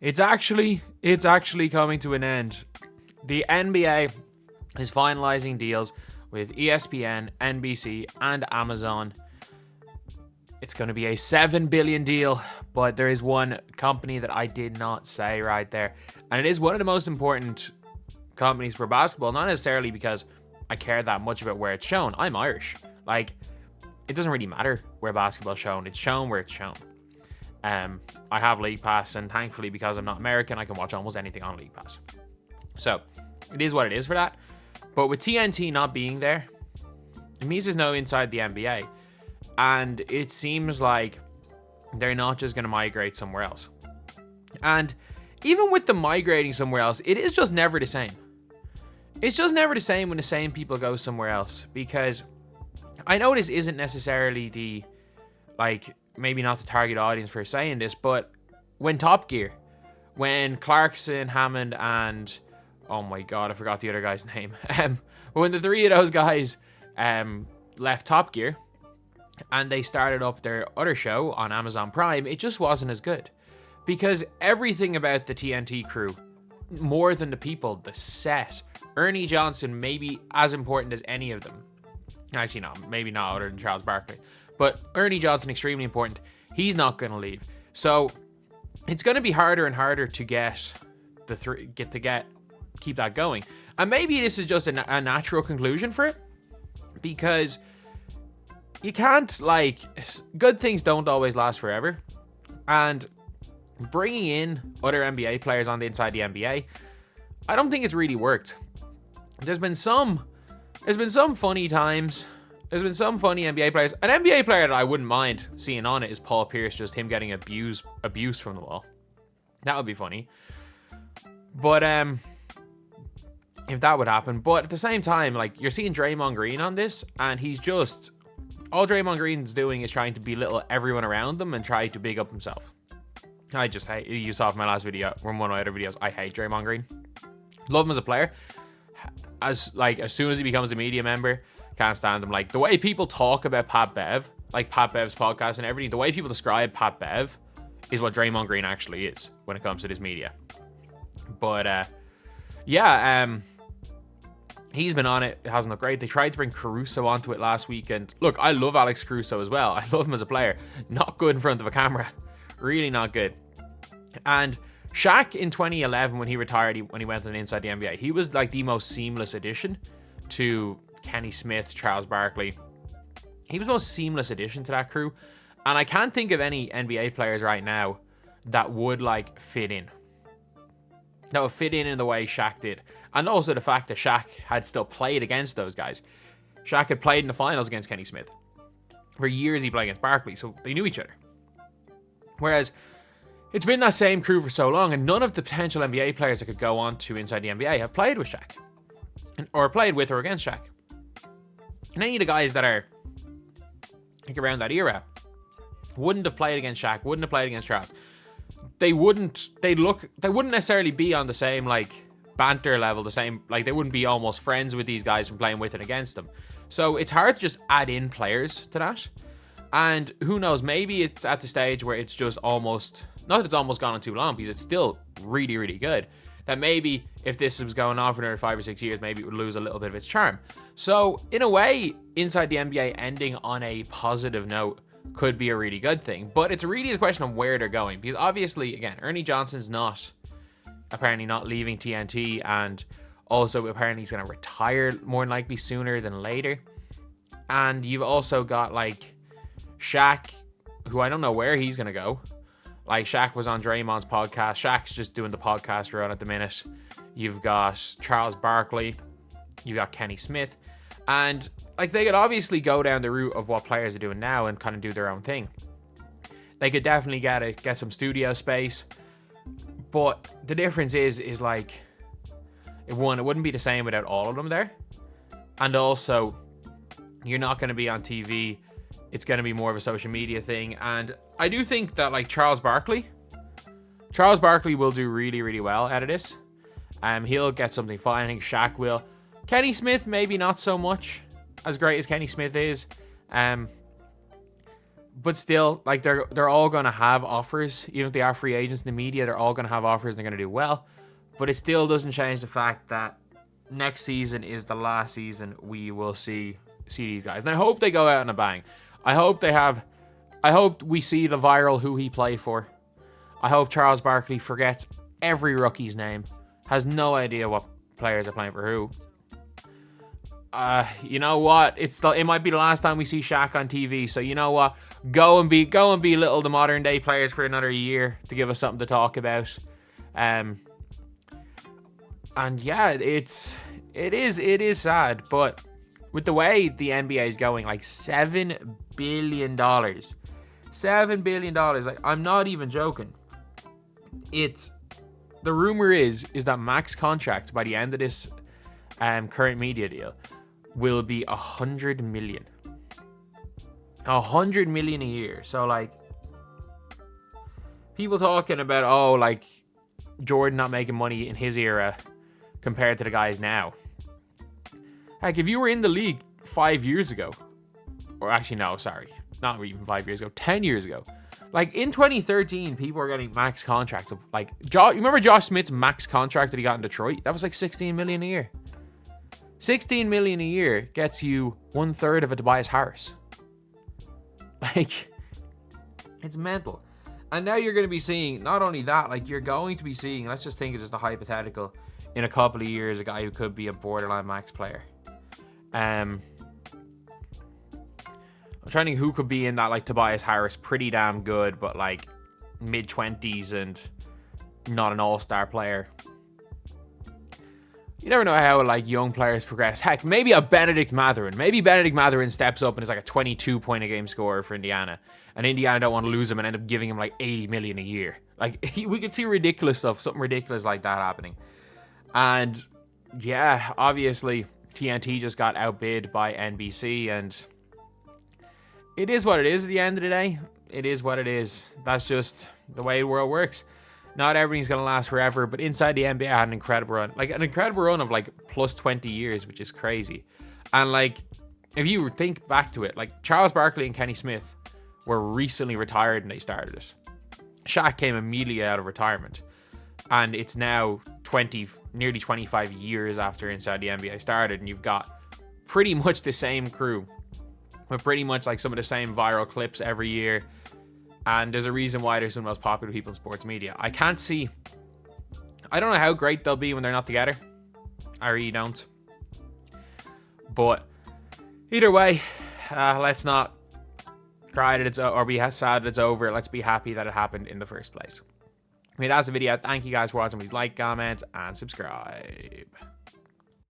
It's actually coming to an end. The NBA is finalizing deals with ESPN, NBC, and Amazon. It's going to be a $7 billion deal, but there is one company that I did not say right there. And it is one of the most important companies for basketball, not necessarily because I care that much about where it's shown. I'm Irish. Like, it doesn't really matter where basketball's shown. It's shown where it's shown. I have League Pass, and thankfully, because I'm not American, I can watch almost anything on League Pass. So, it is what it is for that. But with TNT not being there, it means there's no inside the NBA. And it seems like they're not just going to migrate somewhere else. And even with them migrating somewhere else, it is just never the same. It's just never the same when the same people go somewhere else. Because I know this isn't necessarily the, like, maybe not the target audience for saying this, but when Top Gear, when Clarkson, Hammond, and oh my god, I forgot the other guy's name. When the three of those guys left Top Gear and they started up their other show on Amazon Prime, it just wasn't as good. Because everything about the TNT crew, more than the people, the set, Ernie Johnson maybe as important as any of them. Actually, no, maybe not other than Charles Barkley. But Ernie Johnson, extremely important. He's not going to leave. So it's going to be harder and harder to keep that going. And maybe this is just a natural conclusion for it, because you can't, like, good things don't always last forever. And bringing in other NBA players on the inside the NBA, I don't think it's really worked. There's been some funny times. There's been some funny NBA players. An NBA player that I wouldn't mind seeing on it is Paul Pierce, just him getting abuse from the wall. That would be funny. But if that would happen. But at the same time, like, you're seeing Draymond Green on this, and he's just, all Draymond Green's doing is trying to belittle everyone around them and try to big up himself. I just hate, you saw from my last video, from one of my other videos, I hate Draymond Green. Love him as a player. As soon as he becomes a media member, can't stand him. Like, the way people talk about Pat Bev, like Pat Bev's podcast and everything, the way people describe Pat Bev is what Draymond Green actually is when it comes to this media. But he's been on it. It hasn't looked great. They tried to bring Caruso onto it last week, and look, I love Alex Caruso as well. I love him as a player. Not good in front of a camera. Really not good. And Shaq in 2011, when he retired, when he went on Inside the NBA, he was like the most seamless addition to Kenny Smith, Charles Barkley. He was the most seamless addition to that crew. And I can't think of any NBA players right now that would, like, fit in. That would fit in the way Shaq did. And also the fact that Shaq had still played against those guys. Shaq had played in the finals against Kenny Smith. For years he played against Barkley, so they knew each other. Whereas it's been that same crew for so long, and none of the potential NBA players that could go on to Inside the NBA have played with Shaq. Or played with or against Shaq. And any of the guys that are, like, around that era wouldn't have played against Shaq, wouldn't have played against Charles. They wouldn't necessarily be on the same, like, banter level, the same, like, they wouldn't be almost friends with these guys from playing with and against them. So it's hard to just add in players to that. And who knows, maybe it's at the stage where it's just almost, not that it's almost gone on too long, because it's still really, really good, that maybe if this was going on for another 5 or 6 years, maybe it would lose a little bit of its charm. So in a way, Inside the NBA ending on a positive note could be a really good thing. But it's really a question of where they're going. Because obviously, again, Ernie Johnson's apparently not leaving TNT, and also apparently he's going to retire more than likely sooner than later. And you've also got, like, Shaq, who I don't know where he's going to go. Like, Shaq was on Draymond's podcast. Shaq's just doing the podcast run at the minute. You've got Charles Barkley. You've got Kenny Smith. And, like, they could obviously go down the route of what players are doing now and kind of do their own thing. They could definitely get some studio space. But the difference is like, it wouldn't be the same without all of them there. And also, you're not going to be on TV. It's going to be more of a social media thing. And I do think that, like, Charles Barkley will do really, really well out of this. He'll get something fine. I think Shaq will. Kenny Smith, maybe not so much, as great as Kenny Smith is. But still, like, they're all going to have offers. Even if they are free agents in the media, they're all going to have offers and they're going to do well. But it still doesn't change the fact that next season is the last season we will see these guys. And I hope they go out on a bang. I hope we see the viral who he played for. I hope Charles Barkley forgets every rookie's name. Has no idea what players are playing for who. You know what? It might be the last time we see Shaq on TV. So you know what? Go and be little the modern day players for another year to give us something to talk about. And yeah, it is sad, but with the way the NBA is going, like $7 billion, $7 billion. Like, I'm not even joking. The rumor is that max contracts by the end of this current media deal will be $100 million. $100 million a year. So, like, people talking about, oh, like, Jordan not making money in his era compared to the guys now. Like, if you were in the league 5 years ago, or actually, no, sorry, not even 5 years ago, 10 years ago, like, in 2013, people were getting max contracts of, like, you remember Josh Smith's max contract that he got in Detroit? That was like $16 million a year. $16 million a year gets you 1/3 of a Tobias Harris. Like, it's mental. And now you're going to be seeing, not only that, like, you're going to be seeing, let's just think of just a hypothetical, in a couple of years, a guy who could be a borderline max player. I'm trying to think who could be in that, like, Tobias Harris, pretty damn good, but, like, mid-20s and not an all-star player. You never know how, like, young players progress. Heck, maybe a Benedict Mathurin. Maybe Benedict Mathurin steps up and is like a 22-point-a-game scorer for Indiana. And Indiana don't want to lose him and end up giving him, like, $80 million a year. Like, we could see ridiculous stuff, something ridiculous like that happening. And, yeah, obviously, TNT just got outbid by NBC, and it is what it is at the end of the day. It is what it is. That's just the way the world works. Not everything's going to last forever, but inside the NBA had an incredible run. Like, an incredible run of, like, plus 20 years, which is crazy. And, like, if you think back to it, like, Charles Barkley and Kenny Smith were recently retired and they started it. Shaq came immediately out of retirement. And it's now nearly 25 years after Inside the NBA started, and you've got pretty much the same crew. With pretty much, like, some of the same viral clips every year. And there's a reason why they're some of the most popular people in sports media. I don't know how great they'll be when they're not together. I really don't. But either way, let's not cry that it's or be sad that it's over. Let's be happy that it happened in the first place. I mean, that's the video. Thank you guys for watching. Please like, comment, and subscribe.